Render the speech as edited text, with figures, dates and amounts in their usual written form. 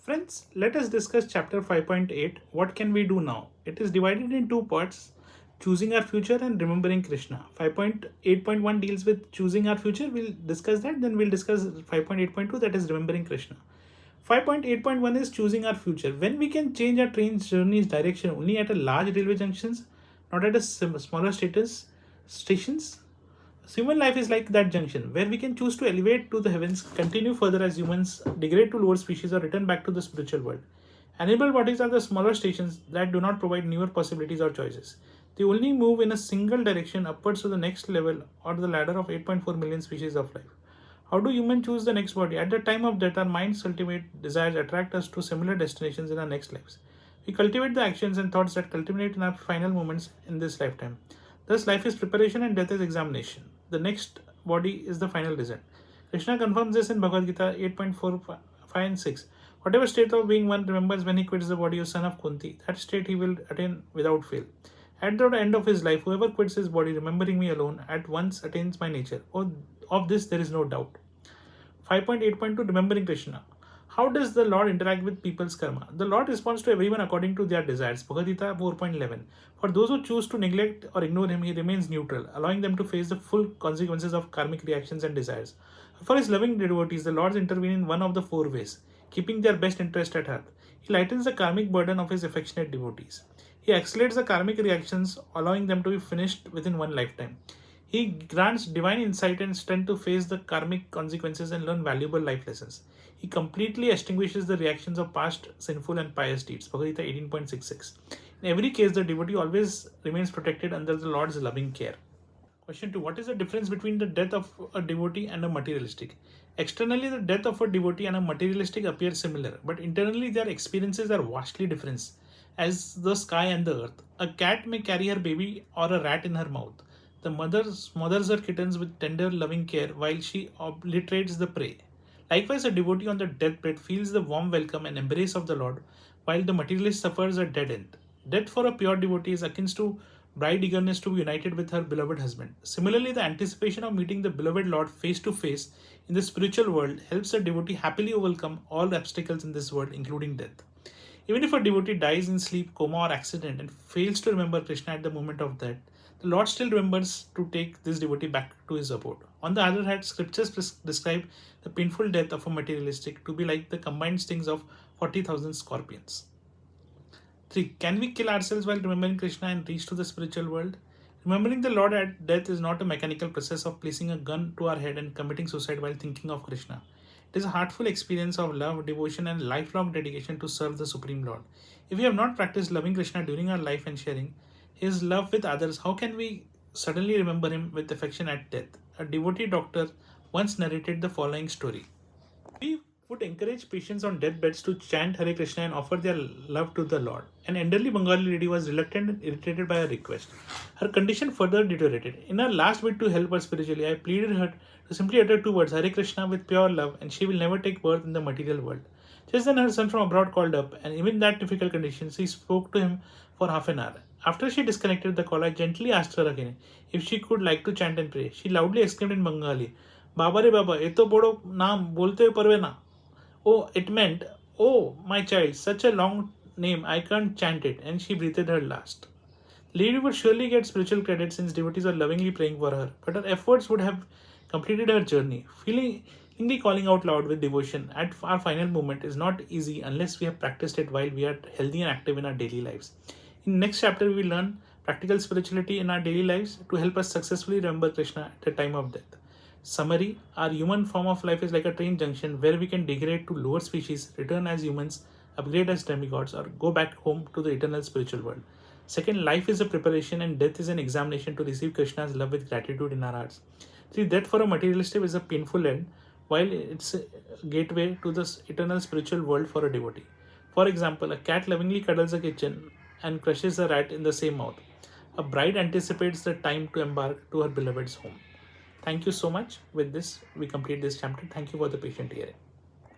Friends, let us discuss chapter 5.8. What can we do now? It is divided in two parts: choosing our future and remembering Krishna. 5.8.1 deals with choosing our future. We'll discuss that. Then we'll discuss 5.8.2, that is remembering Krishna. 5.8.1 is choosing our future. When we can change our train's journey's direction only at a large railway junctions, not at a smaller stations. So human life is like that junction where we can choose to elevate to the heavens, continue further as humans, degrade to lower species, or return back to the spiritual world. Animal bodies are the smaller stations that do not provide newer possibilities or choices. They only move in a single direction upwards to the next level or the ladder of 8.4 million species of life. How do humans choose the next body? At the time of death, our minds cultivate desires attract us to similar destinations in our next lives. We cultivate the actions and thoughts that culminate in our final moments in this lifetime. Thus, life is preparation and death is examination. The next body is the final result. Krishna confirms this in Bhagavad Gita 8.4, 5 and 6. Whatever state of being one remembers when he quits the body of son of Kunti, that state he will attain without fail. At the end of his life, whoever quits his body, remembering me alone, at once attains my nature. Of this there is no doubt. 5.8.2 Remembering Krishna. How does the Lord interact with people's karma? The Lord responds to everyone according to their desires. Bhagavad Gita 4.11. For those who choose to neglect or ignore him, he remains neutral, allowing them to face the full consequences of karmic reactions and desires. For his loving devotees, the Lord intervenes in one of the four ways, keeping their best interest at heart. He lightens the karmic burden of his affectionate devotees. He accelerates the karmic reactions, allowing them to be finished within one lifetime. He grants divine insight and strength to face the karmic consequences and learn valuable life lessons. He completely extinguishes the reactions of past sinful and pious deeds. Bhagavad Gita 18.66. In every case, the devotee always remains protected under the Lord's loving care. Question 2. What is the difference between the death of a devotee and a materialistic? Externally, the death of a devotee and a materialistic appear similar, but internally their experiences are vastly different, as the sky and the earth. A cat may carry her baby or a rat in her mouth. The mother smothers her kittens with tender, loving care while she obliterates the prey. Likewise, a devotee on the deathbed feels the warm welcome and embrace of the Lord, while the materialist suffers a dead end. Death for a pure devotee is akin to bride eagerness to be united with her beloved husband. Similarly, the anticipation of meeting the beloved Lord face to face in the spiritual world helps a devotee happily overcome all obstacles in this world, including death. Even if a devotee dies in sleep, coma, or accident and fails to remember Krishna at the moment of death, the Lord still remembers to take this devotee back to his abode. On the other hand, scriptures describe the painful death of a materialistic to be like the combined stings of 40,000 scorpions. 3. Can we kill ourselves while remembering Krishna and reach to the spiritual world? Remembering the Lord at death is not a mechanical process of placing a gun to our head and committing suicide while thinking of Krishna. It is a heartful experience of love, devotion, and lifelong dedication to serve the Supreme Lord. If we have not practiced loving Krishna during our life and sharing his love with others, how can we suddenly remember him with affection at death? A devotee doctor once narrated the following story. We would encourage patients on deathbeds to chant Hare Krishna and offer their love to the Lord. An elderly Bengali lady was reluctant and irritated by her request. Her condition further deteriorated. In her last bid to help her spiritually, I pleaded her to simply utter two words, Hare Krishna, with pure love, and she will never take birth in the material world. Just then her son from abroad called up, and even in that difficult condition, she spoke to him for half an hour. After she disconnected the call, I gently asked her again if she could like to chant and pray. She loudly exclaimed in Bengali, Baba re Baba, eto bodo naam bolte parve na. Oh, it meant, oh, my child, such a long name, I can't chant it. And she breathed her last. Lady would surely get spiritual credit since devotees are lovingly praying for her, but her efforts would have completed her journey. Feelingly calling out loud with devotion at our final moment is not easy unless we have practiced it while we are healthy and active in our daily lives. In next chapter, we will learn practical spirituality in our daily lives to help us successfully remember Krishna at the time of death. Summary: our human form of life is like a train junction where we can degrade to lower species, return as humans, upgrade as demigods, or go back home to the eternal spiritual world. Second, life is a preparation and death is an examination to receive Krishna's love with gratitude in our hearts. 3. Death for a materialistic is a painful end, while it's a gateway to the eternal spiritual world for a devotee. For example, a cat lovingly cuddles a kitten and crushes a rat in the same mouth. A bride anticipates the time to embark to her beloved's home. Thank you so much. With this, we complete this chapter. Thank you for the patient hearing.